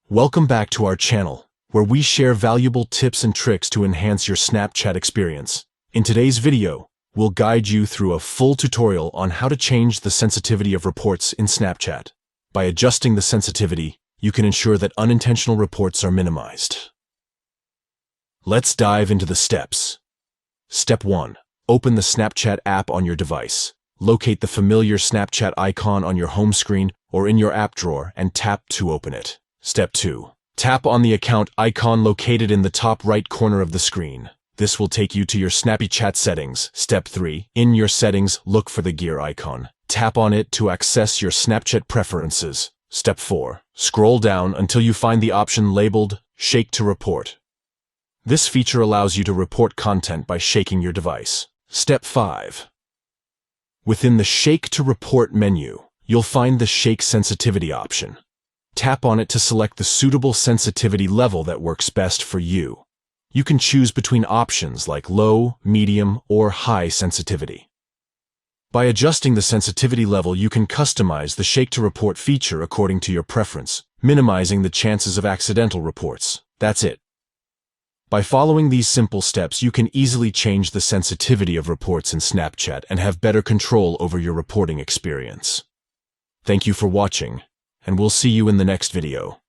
Welcome back to our channel, where we share valuable tips and tricks to enhance your Snapchat experience. In today's video, we'll guide you through a full tutorial on how to change the sensitivity of reports in Snapchat. By adjusting the sensitivity, you can ensure that unintentional reports are minimized. Let's dive into the steps. Step 1. Open the Snapchat app on your device. Locate the familiar Snapchat icon on your home screen or in your app drawer and tap to open it. Step 2. Tap on the account icon located in the top right corner of the screen. This will take you to your Snapchat settings. Step 3. In your settings, look for the gear icon. Tap on it to access your Snapchat preferences. Step 4. Scroll down until you find the option labeled Shake to Report. This feature allows you to report content by shaking your device. Step 5. Within the Shake to Report menu, you'll find the Shake Sensitivity option. Tap on it to select the suitable sensitivity level that works best for you. You can choose between options like low, medium, or high sensitivity. By adjusting the sensitivity level, you can customize the Shake to Report feature according to your preference, minimizing the chances of accidental reports. That's it. By following these simple steps, you can easily change the sensitivity of reports in Snapchat and have better control over your reporting experience. Thank you for watching, and we'll see you in the next video.